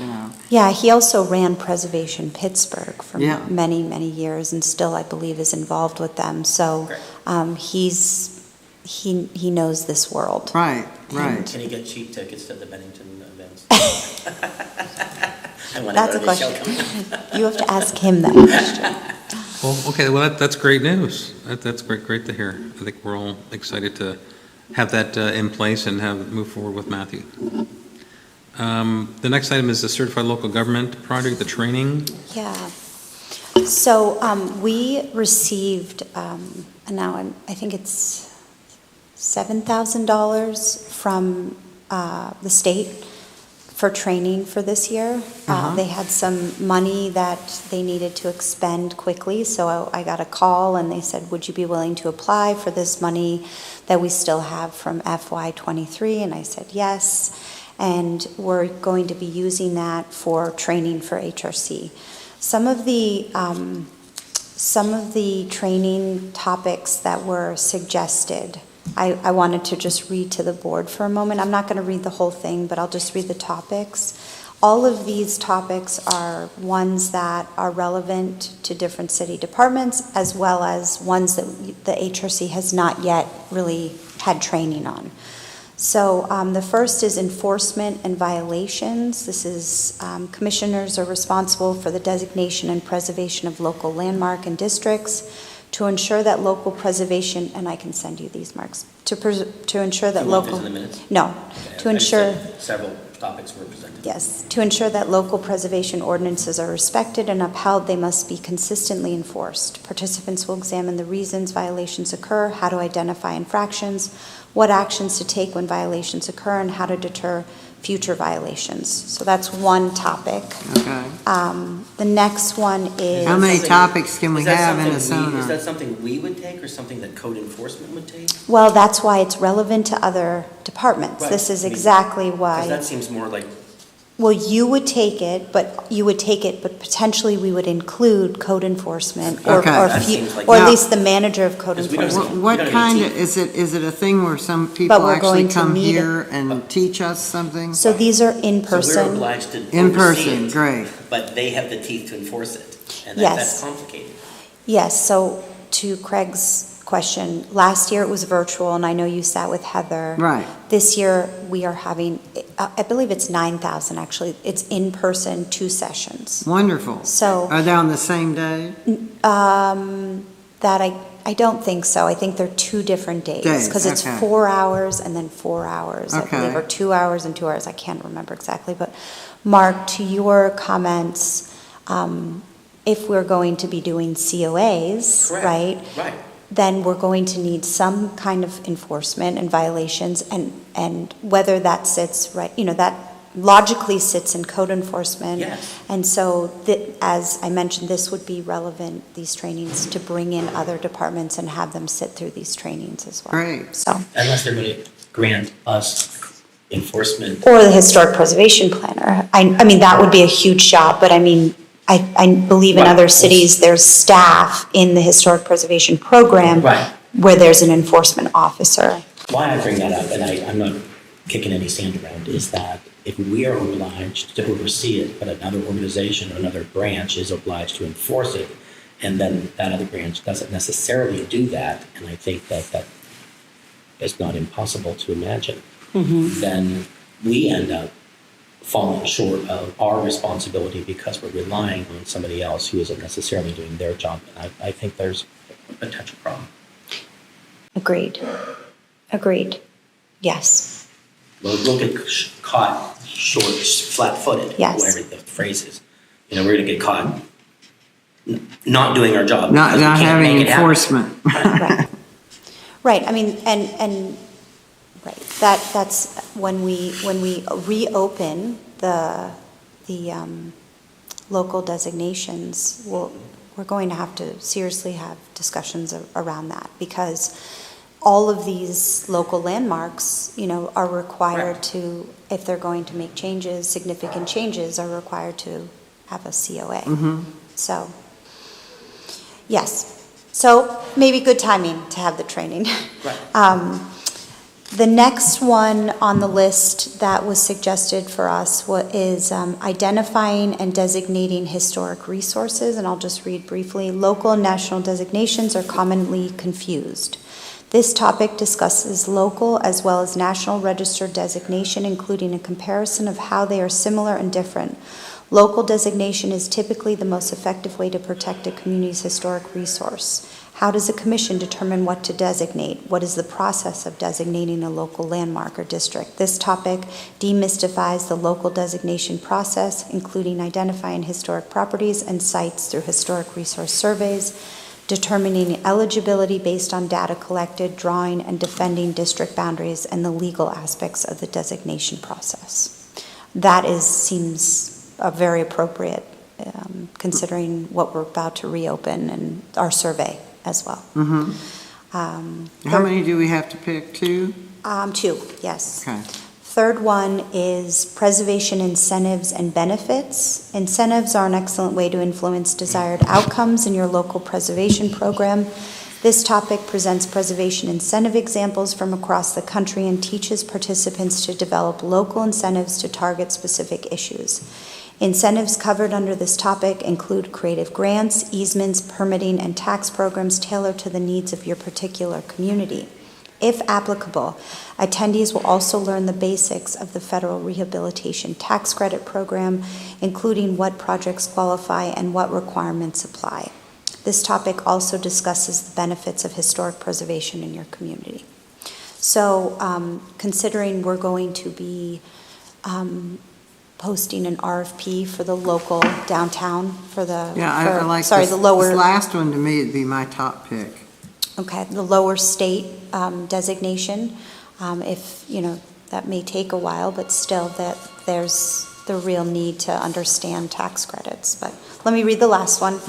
Speaker 3: Yeah, he also ran Preservation Pittsburgh for
Speaker 2: Yeah.
Speaker 3: many, many years, and still, I believe, is involved with them. So
Speaker 4: Great.
Speaker 3: he knows this world.
Speaker 2: right, right.
Speaker 4: Can he get cheap tickets to the Bennington events? I want to
Speaker 3: That's
Speaker 4: go
Speaker 3: a
Speaker 4: to the show
Speaker 3: question.
Speaker 4: coming up.
Speaker 3: You have to ask him that question.
Speaker 1: Well, okay, well, that's great news. That's great to hear. I think we're all excited to have that in place and move forward with Matthew. The next item is the Certified Local Government Project, the training.
Speaker 3: Yeah. So we received, and now I think it's $7,000 from the state for training for this year. They had some money that they needed to expend quickly, so I got a call and they said, would you be willing to apply for this money that we still have from FY23? And I said yes, and we're going to be using that for training for HRC. Some of the training topics that were suggested, I wanted to just read to the board for a moment. I'm not going to read the whole thing, but I'll just read the topics. All of these topics are ones that are relevant to different city departments, as well as ones that the HRC has not yet really had training on. So the first is enforcement and violations. This is commissioners are responsible for the designation and preservation of local landmark and districts to ensure that local preservation, and I can send you these marks, to ensure that
Speaker 4: You want
Speaker 3: local.
Speaker 4: these in the minutes?
Speaker 3: No,
Speaker 4: Okay,
Speaker 3: to
Speaker 4: I just
Speaker 3: ensure.
Speaker 4: said several topics were presented.
Speaker 3: Yes, to ensure that local preservation ordinances are respected and upheld, they must be consistently enforced. Participants will examine the reasons violations occur, how to identify infractions, what actions to take when violations occur, and how to deter future violations. So that's one topic.
Speaker 2: Okay.
Speaker 3: The next one is.
Speaker 2: How many
Speaker 4: Something-
Speaker 2: topics can we
Speaker 4: is that
Speaker 2: have in a
Speaker 4: something
Speaker 2: seminar?
Speaker 4: Is that something we would take or something that code enforcement would take?
Speaker 3: Well, that's why it's relevant to other departments.
Speaker 4: Right.
Speaker 3: This is
Speaker 4: I mean,
Speaker 3: exactly
Speaker 4: Because that
Speaker 3: why.
Speaker 4: seems more like,
Speaker 3: Well, you would take it, but potentially we would include code enforcement or,
Speaker 2: Okay.
Speaker 3: or
Speaker 4: That
Speaker 3: few-
Speaker 4: seems like-
Speaker 3: or at
Speaker 2: Now-
Speaker 3: least the manager of code
Speaker 4: Because we don't-
Speaker 3: enforcement.
Speaker 2: What
Speaker 4: We don't
Speaker 2: kind
Speaker 4: need
Speaker 2: of,
Speaker 4: to-
Speaker 2: is it a thing where some people
Speaker 3: we're
Speaker 2: actually
Speaker 3: going to
Speaker 2: come
Speaker 3: meet it.
Speaker 2: here and teach us something?
Speaker 3: So these are in
Speaker 4: so we're
Speaker 3: person.
Speaker 4: obliged to
Speaker 2: In
Speaker 4: oversee
Speaker 2: person,
Speaker 4: it,
Speaker 2: great.
Speaker 4: but they have the teeth to enforce it. And
Speaker 3: Yes.
Speaker 4: that's complicated.
Speaker 3: Yes, so to Craig's question, last year it was virtual, and I know you sat with Heather.
Speaker 2: Right.
Speaker 3: This year, we are having, I believe it's 9,000, actually. It's in person, 2 sessions.
Speaker 2: Wonderful.
Speaker 3: So,
Speaker 2: Are they on the same day?
Speaker 3: That I don't think so. I think they're 2 different days.
Speaker 2: Days,
Speaker 3: Because it's
Speaker 2: okay.
Speaker 3: 4 hours and then 4 hours, I believe,
Speaker 2: Okay.
Speaker 3: or 2 hours and 2 hours. I can't remember exactly. But Mark, to your comments, if we're going to be doing COAs, right?
Speaker 4: Right.
Speaker 3: Then we're going to need some kind of enforcement and violations, and whether that sits, right, that logically sits in code enforcement.
Speaker 4: Yes.
Speaker 3: And so, as I mentioned, this would be relevant, these trainings, to bring in other departments and have them sit through these trainings as well.
Speaker 2: Great.
Speaker 3: So,
Speaker 4: Unless they're going to grant us enforcement.
Speaker 3: or the historic preservation planner. I mean, that would be a huge job, but I mean, I believe in
Speaker 4: Right.
Speaker 3: other cities, there's staff in the historic preservation program
Speaker 4: Right.
Speaker 3: where there's an enforcement officer.
Speaker 4: Why I bring that up, and I'm not kicking any sand around, is that if we are obliged to oversee it, but another organization or another branch is obliged to enforce it, and then that other branch doesn't necessarily do that, and I think that is not impossible to imagine, then we end up falling short of our responsibility because we're relying on somebody else who isn't necessarily doing their job. And I think there's a potential problem.
Speaker 3: Agreed. Yes.
Speaker 4: We'll get caught short, flat-footed,
Speaker 3: Yes.
Speaker 4: whatever the phrase is. We're going to get caught not doing our job.
Speaker 2: Not
Speaker 4: because we can't
Speaker 2: having
Speaker 4: make it happen.
Speaker 2: enforcement.
Speaker 3: Right. Right, I mean, and, right, that's when we reopen the local designations, we're going to have to seriously have discussions around that, because all of these local landmarks, are required
Speaker 4: Right.
Speaker 3: to, if they're going to make changes, significant changes, are required to have a COA. So, yes. So maybe good timing to have the training.
Speaker 4: Right.
Speaker 3: The next one on the list that was suggested for us is identifying and designating historic resources, and I'll just read briefly. Local and national designations are commonly confused. This topic discusses local as well as national registered designation, including a comparison of how they are similar and different. Local designation is typically the most effective way to protect a community's historic resource. How does a commission determine what to designate? What is the process of designating a local landmark or district? This topic demystifies the local designation process, including identifying historic properties and sites through historic resource surveys, determining eligibility based on data collected, drawing and defending district boundaries, and the legal aspects of the designation process. That seems very appropriate, considering what we're about to reopen and our survey as well.
Speaker 2: How many do we have to pick? 2?
Speaker 3: 2, yes.
Speaker 2: Okay.
Speaker 3: Third one is preservation incentives and benefits. Incentives are an excellent way to influence desired outcomes in your local preservation program. This topic presents preservation incentive examples from across the country and teaches participants to develop local incentives to target specific issues. Incentives covered under this topic include creative grants, easements, permitting, and tax programs tailored to the needs of your particular community. If applicable, attendees will also learn the basics of the Federal Rehabilitation Tax Credit Program, including what projects qualify and what requirements apply. This topic also discusses the benefits of historic preservation in your community. So, considering we're going to be posting an RFP for the local downtown for the,
Speaker 2: Yeah, I like
Speaker 3: sorry,
Speaker 2: this.
Speaker 3: the lower.
Speaker 2: This last one, to me, would be my top pick.
Speaker 3: Okay, the lower state designation, if, that may take a while, but still that there's the real need to understand tax credits. But let me read the last one.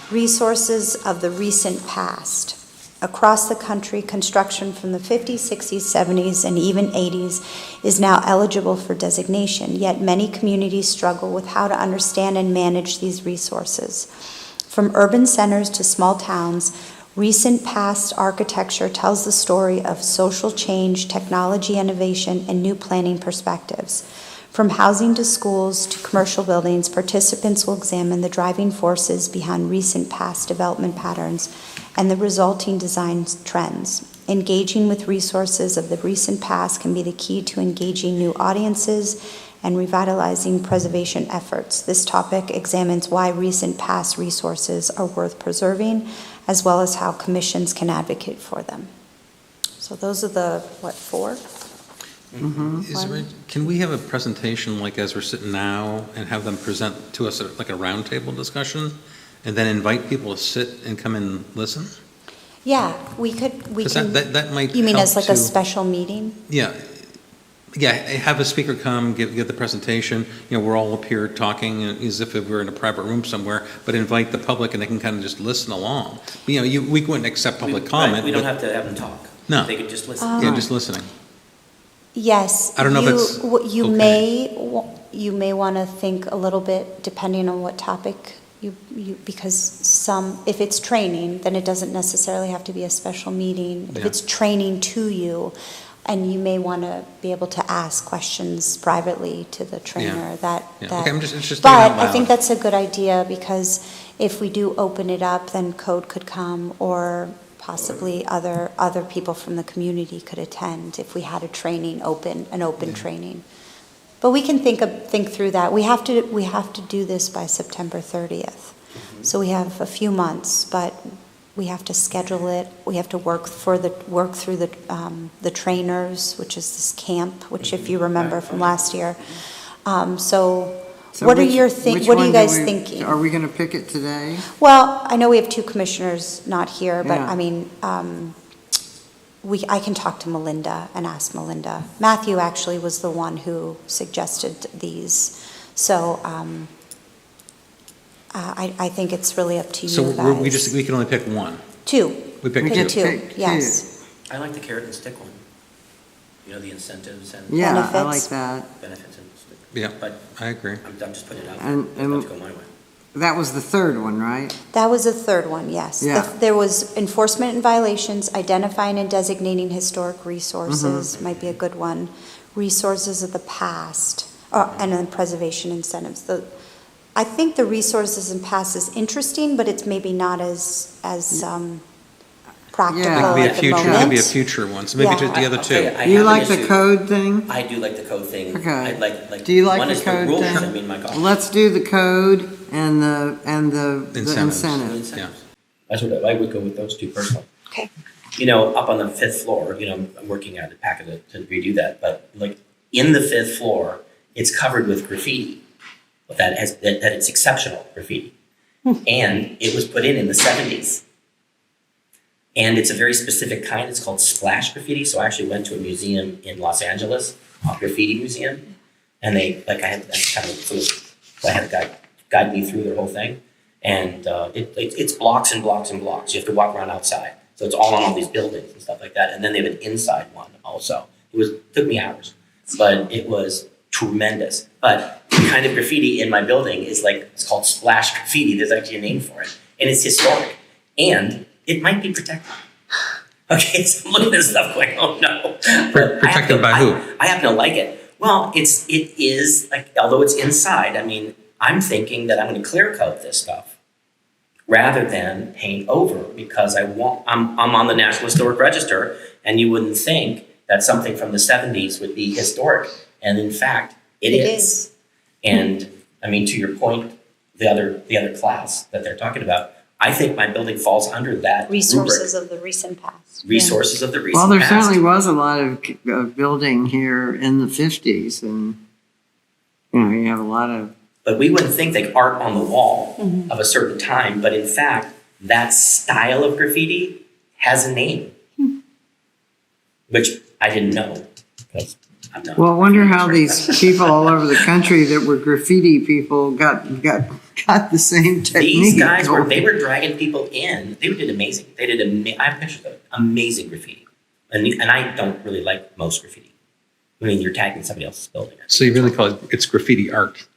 Speaker 3: Resources of the recent past. Across the country, construction from the 50s, 60s, 70s, and even 80s is now eligible for designation, yet many communities struggle with how to understand and manage these resources. From urban centers to small towns, recent past architecture tells the story of social change, technology innovation, and new planning perspectives. From housing to schools to commercial buildings, participants will examine the driving forces behind recent past development patterns and the resulting design trends. Engaging with resources of the recent past can be the key to engaging new audiences and revitalizing preservation efforts. This topic examines why recent past resources are worth preserving, as well as how commissions can advocate for them. So those are the, what, 4?
Speaker 1: Can we have a presentation like as we're sitting now and have them present to us like a roundtable discussion? And then invite people to sit and come and listen?
Speaker 3: Yeah, we
Speaker 1: Because
Speaker 3: can,
Speaker 1: that might
Speaker 3: you mean as
Speaker 1: help
Speaker 3: like a
Speaker 1: to-
Speaker 3: special meeting?
Speaker 1: Yeah, have a speaker come, give the presentation, we're all up here talking as if we're in a private room somewhere, but invite the public and they can kind of just listen along. We wouldn't accept public comment.
Speaker 4: We don't
Speaker 1: but-
Speaker 4: have to have them talk.
Speaker 1: No.
Speaker 4: They could just listen.
Speaker 1: Yeah, just listening.
Speaker 3: Yes.
Speaker 1: I don't know if it's
Speaker 3: You
Speaker 1: okay.
Speaker 3: you may want to think a little bit, depending on what topic because if it's training, then it doesn't necessarily have to be a special meeting. If
Speaker 1: Yeah.
Speaker 3: it's training to you, and you may want to be able to ask questions privately to the trainer,
Speaker 1: Yeah, okay, it's just
Speaker 3: But
Speaker 1: thinking out
Speaker 3: I think
Speaker 1: loud.
Speaker 3: that's a good idea, because if we do open it up, then code could come, or possibly other people from the community could attend if we had an open training. But we can think through that. We have to do this by September 30th. So we have a few months, but we have to schedule it. We have to work through the trainers, which is this camp, which if you remember from last year. So what are
Speaker 2: which
Speaker 3: what are you
Speaker 2: one
Speaker 3: guys thinking?
Speaker 2: Are we going to pick it today?
Speaker 3: Well, I know we have 2 commissioners not here, but
Speaker 2: Yeah.
Speaker 3: I mean, I can talk to Melinda and ask Melinda. Matthew actually was the one who suggested these, so I think it's really up to you
Speaker 1: So
Speaker 3: guys.
Speaker 1: we can only pick one.
Speaker 3: 2.
Speaker 1: We pick
Speaker 3: Pick
Speaker 1: two.
Speaker 3: 2,
Speaker 2: Pick
Speaker 3: yes.
Speaker 4: I like the carrot and stick one. The incentives and
Speaker 2: Yeah, I like
Speaker 3: Benefits.
Speaker 2: that.
Speaker 4: benefits and stick.
Speaker 1: Yeah,
Speaker 4: But
Speaker 1: I agree.
Speaker 4: I'm just putting it out.
Speaker 2: And-
Speaker 4: It's about to go my way.
Speaker 2: That was the third one, right?
Speaker 3: That was the third one, yes.
Speaker 2: Yeah.
Speaker 3: There was enforcement and violations, identifying and designating historic resources,
Speaker 2: Mm-hmm.
Speaker 3: might be a good one. Resources of the past, and then preservation incentives. I think the resources and past is interesting, but it's maybe not as practical
Speaker 2: Yeah.
Speaker 1: It could be a
Speaker 3: at the
Speaker 1: future, it
Speaker 3: moment.
Speaker 1: could be a future one, so maybe
Speaker 3: Yeah.
Speaker 1: just the other
Speaker 4: I'll tell
Speaker 1: two.
Speaker 4: I
Speaker 2: You
Speaker 4: have an
Speaker 2: like the
Speaker 4: issue.
Speaker 2: code thing?
Speaker 4: I do like the code thing.
Speaker 2: Okay.
Speaker 4: I like.
Speaker 2: Do you like
Speaker 4: one
Speaker 2: the
Speaker 4: is
Speaker 2: code
Speaker 4: rules.
Speaker 2: thing?
Speaker 4: I mean, my God.
Speaker 2: Let's do the code and the
Speaker 1: Incentives.
Speaker 2: incentives.
Speaker 4: That's what I would go with those two personally.
Speaker 3: Okay.
Speaker 4: Up on the 5th floor, I'm working at a packet to redo that, but like in the 5th floor, it's covered with graffiti. That it's exceptional graffiti. And it was put in the 70s. And it's a very specific kind. It's called splash graffiti. So I actually went to a museum in Los Angeles, a graffiti museum, and I had a guy guide me through their whole thing. And it's blocks and blocks and blocks. You have to walk around outside. So it's all on all these buildings and stuff like that. And then they have an inside one also. Took me hours, but it was tremendous. But the kind of graffiti in my building is it's called splash graffiti. There's actually a name for it. And it's historic. And it might be protected. Okay, so I'm looking at this stuff going, oh no. But
Speaker 1: Protected by who?
Speaker 4: I happen to like it. Well, it is, although it's inside, I mean, I'm thinking that I'm going to clear coat this stuff rather than paint over, because I'm on the National Historic Register, and you wouldn't think that something from the 70s would be historic. And in fact, it is. And I mean, to your point, the other class that they're talking about, I think my building falls under that
Speaker 3: Resources
Speaker 4: rubric.
Speaker 3: of the recent past.
Speaker 4: Resources of the recent
Speaker 2: Well, there
Speaker 4: past.
Speaker 2: certainly was a lot of building here in the 50s, and you have a lot of.
Speaker 4: But we wouldn't think art on the wall of a certain time, but in fact, that style of graffiti has a name, which I didn't know. Because I'm not.
Speaker 2: Well, I wonder how these people all over the country that were graffiti people got the same technique.
Speaker 4: These guys
Speaker 2: going.
Speaker 4: they were dragging people in. They did amazing. They did I have pictures of it. Amazing graffiti, and I don't really like most graffiti. I mean, you're tagging somebody else's building.
Speaker 1: So you really call it's graffiti art?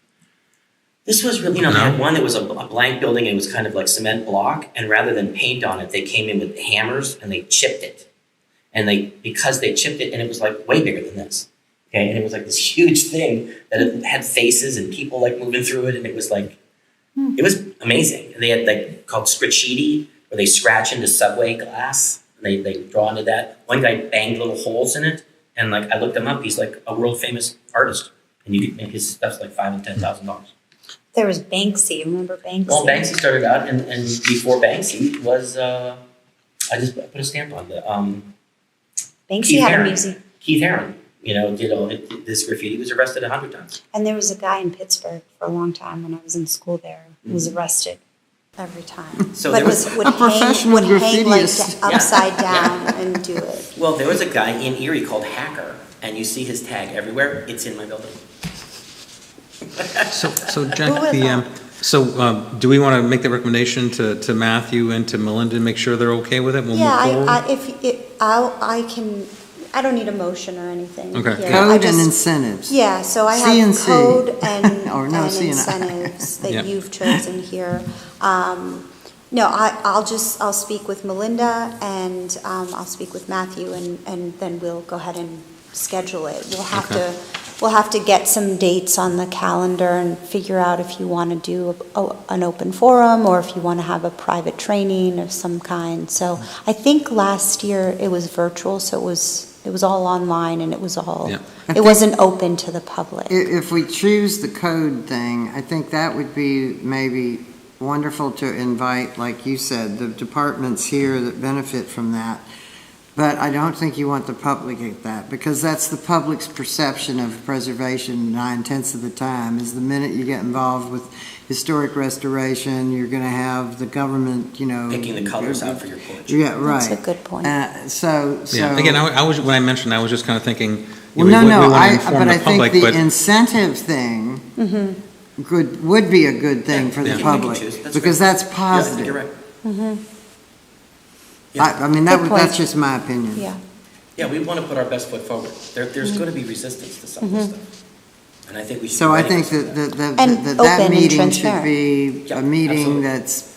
Speaker 4: This was really, they had one that was a blank building, and it was kind of like cement block, and rather than paint on it, they came in with hammers and they chipped it. And because they chipped it, and it was way bigger than this. Okay, and it was this huge thing that it had faces and people moving through it, and it was it was amazing. And they had called scratchiti, where they scratch into subway glass, and they draw into that. One guy banged little holes in it, and I looked him up. He's a world famous artist, and his stuff's $5,000 and $10,000.
Speaker 3: There was Banksy, remember Banksy?
Speaker 4: Well, Banksy started out, and before Banksy was, I just put a stamp on the,
Speaker 3: Banksy
Speaker 4: Keith
Speaker 3: had a
Speaker 4: Haring.
Speaker 3: museum,
Speaker 4: Keith Haring, did all this graffiti, was arrested 100 times.
Speaker 3: and there was a guy in Pittsburgh for a long time when I was in school there, who was arrested every time.
Speaker 4: So
Speaker 3: But
Speaker 4: there was-
Speaker 3: would
Speaker 2: A
Speaker 3: hang,
Speaker 2: professional
Speaker 3: would hang like
Speaker 2: graffitiist.
Speaker 3: upside down and do it.
Speaker 4: Well, there was a guy in Erie called Hacker, and you see his tag everywhere. It's in my building.
Speaker 1: So Jack,
Speaker 3: Who would have
Speaker 1: do we want to make the recommendation to Matthew and to Melinda, and make sure they're okay with it? We'll move
Speaker 3: Yeah,
Speaker 1: forward?
Speaker 3: I can, I don't need a motion or anything.
Speaker 1: Okay.
Speaker 3: here. I
Speaker 2: Code and
Speaker 3: just-
Speaker 2: incentives.
Speaker 3: Yeah, so I have
Speaker 2: C&C.
Speaker 3: code and,
Speaker 2: Or no,
Speaker 3: and
Speaker 2: C&I.
Speaker 3: incentives that
Speaker 1: Yep.
Speaker 3: you've chosen here. No, I'll speak with Melinda and, I'll speak with Matthew and then we'll go ahead and schedule it.
Speaker 1: Okay.
Speaker 3: We'll have to get some dates on the calendar and figure out if you want to do an open forum or if you want to have a private training of some kind. So I think last year it was virtual, so it was all online and it was all,
Speaker 1: Yeah.
Speaker 2: I
Speaker 3: it
Speaker 2: think-
Speaker 3: wasn't open to the public.
Speaker 2: If we choose the code thing, I think that would be maybe wonderful to invite, like you said, the departments here that benefit from that. But I don't think you want the public at that, because that's the public's perception of preservation 9/10 of the time, is the minute you get involved with historic restoration, you're gonna have the government,
Speaker 4: Picking the colors out for your porch.
Speaker 2: Yeah, right.
Speaker 3: That's a good point.
Speaker 2: So.
Speaker 1: Yeah, again, I was, when I mentioned, I was just kind of thinking,
Speaker 2: Well,
Speaker 1: we
Speaker 2: no,
Speaker 1: want to
Speaker 2: I
Speaker 1: inform the public,
Speaker 2: think the
Speaker 1: but,
Speaker 2: incentive thing would be a good thing for the
Speaker 4: Yeah, you can
Speaker 2: public,
Speaker 4: choose. That's
Speaker 2: because
Speaker 4: right.
Speaker 2: that's
Speaker 4: Yeah, I think
Speaker 2: positive.
Speaker 4: you're right.
Speaker 2: I mean,
Speaker 3: Good point.
Speaker 2: that's just my opinion.
Speaker 3: Yeah.
Speaker 4: Yeah, we want to put our best foot forward. There's going to be resistance to some of this stuff. And I think we should.
Speaker 2: So
Speaker 4: be
Speaker 2: I
Speaker 4: ready
Speaker 2: think
Speaker 4: for some of
Speaker 3: And
Speaker 2: that
Speaker 3: open and
Speaker 2: meeting should
Speaker 3: transparent.
Speaker 2: be
Speaker 4: Yeah,
Speaker 2: a meeting
Speaker 4: absolutely.
Speaker 2: that's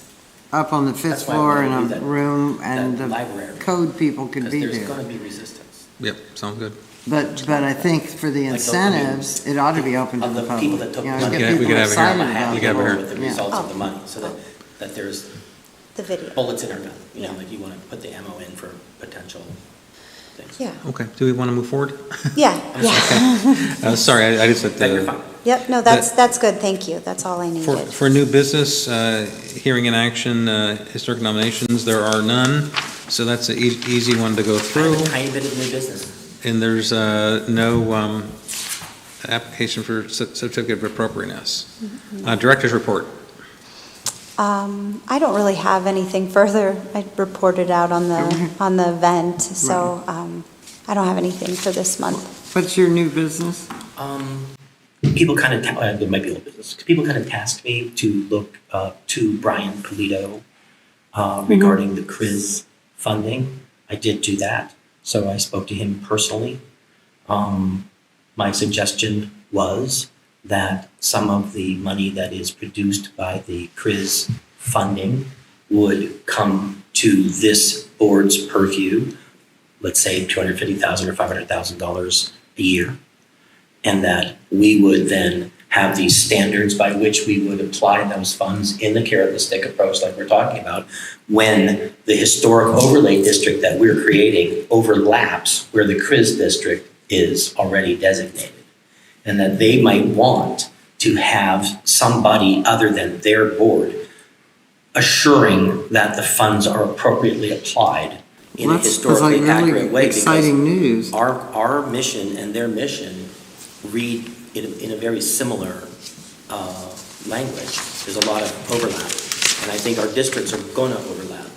Speaker 2: up on the
Speaker 4: That's
Speaker 2: fifth
Speaker 4: why I
Speaker 2: floor in
Speaker 4: wanna
Speaker 2: a
Speaker 4: do that-
Speaker 2: room, and
Speaker 4: that
Speaker 2: the
Speaker 4: library.
Speaker 2: code people could
Speaker 4: Because
Speaker 2: be
Speaker 4: there's
Speaker 2: there.
Speaker 4: going to be resistance.
Speaker 1: yep, sounds good.
Speaker 2: But I think for the
Speaker 4: Like the-
Speaker 2: incentives, it ought to be open to
Speaker 4: Of
Speaker 2: the
Speaker 4: the
Speaker 2: public.
Speaker 4: people that took
Speaker 2: You know,
Speaker 4: money.
Speaker 2: get
Speaker 1: Yeah, we
Speaker 2: people
Speaker 1: could have it here.
Speaker 2: excited
Speaker 1: We
Speaker 2: about
Speaker 1: could
Speaker 2: it.
Speaker 1: have it here.
Speaker 4: With the
Speaker 2: Yeah.
Speaker 4: results of
Speaker 3: Oh.
Speaker 4: the money, so that there's
Speaker 3: The video.
Speaker 4: bullets in our gun.
Speaker 3: Yeah.
Speaker 4: Like you want to put the ammo in for potential things.
Speaker 3: Yeah,
Speaker 1: Okay, do we want to move forward?
Speaker 3: yeah, yeah.
Speaker 1: Sorry, I just said,
Speaker 4: That you're fine.
Speaker 3: Yep, no, that's good, thank you. That's all I
Speaker 1: for,
Speaker 3: needed.
Speaker 1: for new business, hearing in action, historic nominations, there are none, so that's an easy one to go
Speaker 4: I
Speaker 1: through.
Speaker 4: have a tiny bit of new business.
Speaker 1: And there's no application for certificate of appropriateness. Director's report.
Speaker 3: I don't really have anything further. I reported out on the event, so I don't have anything for this month.
Speaker 2: What's your new business?
Speaker 4: People kind of, there might be a little business. People kind of tasked me to look to Brian Polito regarding the CRIS funding. I did do that, so I spoke to him personally. My suggestion was that some of the money that is produced by the CRIS funding would come to this board's purview, let's say $250,000 or $500,000 a year. And that we would then have these standards by which we would apply those funds in the carrot and stick approach like we're talking about when the historic overlay district that we're creating overlaps where the CRIS district is already designated. And that they might want to have somebody other than their board assuring that the funds are appropriately applied in a
Speaker 2: Well, that sounds like
Speaker 4: historically
Speaker 2: really
Speaker 4: accurate way. because
Speaker 2: exciting news.
Speaker 4: our mission and their mission read in a very similar language. There's a lot of overlap, and I think our districts are going to overlap.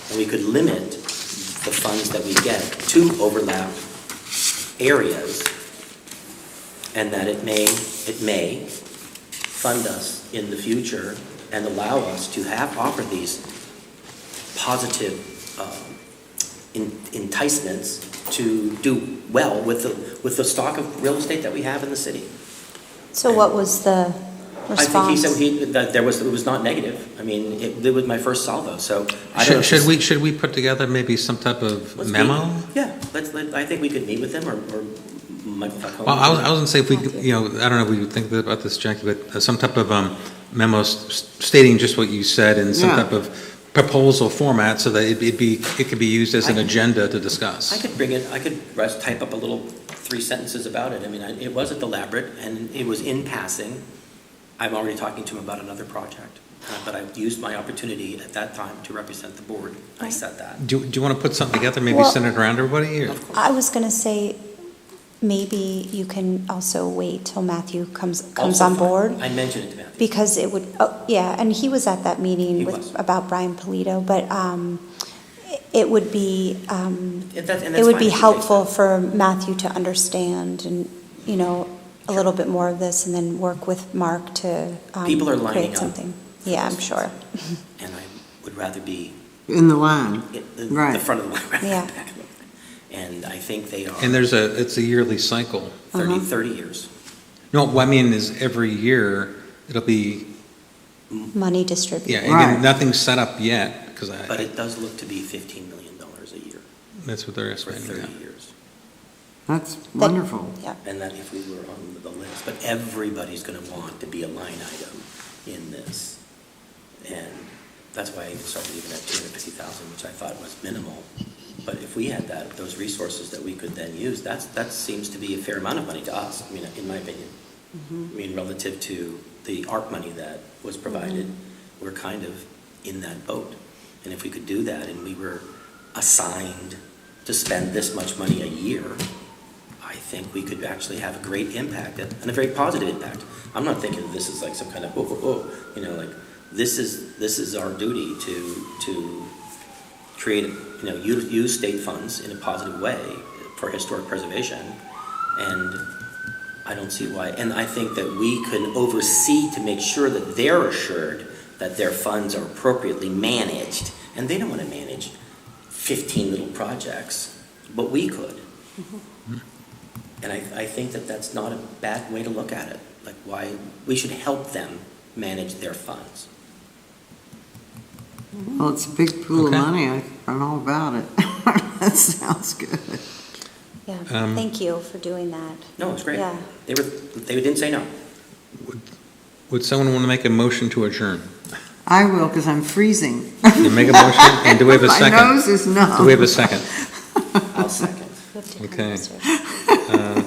Speaker 4: And we could limit the funds that we get to overlap areas, and that it may fund us in the future and allow us to offer these positive enticements to do well with the stock of real estate that we have in the city.
Speaker 3: So what was the response?
Speaker 4: I think he said that it was not negative. I mean, it was my first salvo, so I don't know.
Speaker 1: Should we put together maybe some type of
Speaker 4: Let's
Speaker 1: memo?
Speaker 4: meet. Yeah, I think we could meet with them or Michael Falcone.
Speaker 1: Well, I was gonna say if we, I don't know if we would think about this, Jackie, but some type of memo stating just what you said in some
Speaker 2: Yeah.
Speaker 1: type of proposal format so that it could be used as an agenda to discuss.
Speaker 4: I could type up a little 3 sentences about it. I mean, it wasn't elaborate and it was in passing. I'm already talking to him about another project, but I used my opportunity at that time to represent the board. I said that.
Speaker 1: Do you want to put something together, maybe
Speaker 3: Well-
Speaker 1: send it around to everybody? or-
Speaker 4: Of course.
Speaker 3: I was gonna say, maybe you can also wait till Matthew comes
Speaker 4: Also
Speaker 3: on
Speaker 4: fine.
Speaker 3: board.
Speaker 4: I mentioned it to Matthew.
Speaker 3: Because it would, oh, yeah, and he was at that
Speaker 4: He
Speaker 3: meeting
Speaker 4: was.
Speaker 3: with, about Brian Polito, but, it would be,
Speaker 4: And that's
Speaker 3: it would
Speaker 4: fine
Speaker 3: be
Speaker 4: if he takes
Speaker 3: helpful
Speaker 4: that.
Speaker 3: for Matthew to understand and, you know, a little bit more of this and then work with Mark to,
Speaker 4: People are lining
Speaker 3: create
Speaker 4: up
Speaker 3: something.
Speaker 4: for
Speaker 3: Yeah,
Speaker 4: this.
Speaker 3: I'm sure.
Speaker 4: And I would rather be
Speaker 2: In the line.
Speaker 4: in the
Speaker 2: Right.
Speaker 4: front of the line rather than
Speaker 3: Yeah.
Speaker 4: back of the line. And I think they are
Speaker 1: And it's a yearly cycle.
Speaker 4: 30 years.
Speaker 1: No, what I mean is every year, it'll be,
Speaker 3: Money distributed.
Speaker 1: yeah,
Speaker 2: Right.
Speaker 1: again, nothing's set up yet, because
Speaker 4: But it does look to be $15 million a year
Speaker 1: that's what they're
Speaker 4: for
Speaker 1: estimating.
Speaker 4: 30
Speaker 1: yeah.
Speaker 4: years.
Speaker 2: That's wonderful.
Speaker 3: Yeah.
Speaker 4: And that if we were on the list, but everybody's going to want to be a line item in this. And that's why I started even at 250,000, which I thought was minimal. But if we had those resources that we could then use, that seems to be a fair amount of money to us, I mean, in my opinion. I mean, relative to the ARP money that was provided, we're kind of in that boat. And if we could do that and we were assigned to spend this much money a year, I think we could actually have a great impact and a very positive impact. I'm not thinking of this as like some kind of, like, this is our duty to create, use state funds in a positive way for historic preservation. And I don't see why, and I think that we can oversee to make sure that they're assured that their funds are appropriately managed. And they don't want to manage 15 little projects, but we could. And I think that that's not a bad way to look at it. Like, why, we should help them manage their funds.
Speaker 2: Well, it's a big pool of
Speaker 1: Okay.
Speaker 2: money. I'm all about it. That sounds good.
Speaker 3: Yeah,
Speaker 1: Um,
Speaker 3: thank you for doing that.
Speaker 4: No, it's great.
Speaker 3: Yeah.
Speaker 4: They didn't say no.
Speaker 1: Would someone want to make a motion to adjourn?
Speaker 2: I will, because I'm freezing.
Speaker 1: You make a motion, and do we have a second?
Speaker 2: My nose is numb.
Speaker 1: Do we have a second?
Speaker 4: I'll second.
Speaker 3: We have to come
Speaker 1: Okay.
Speaker 3: upstairs.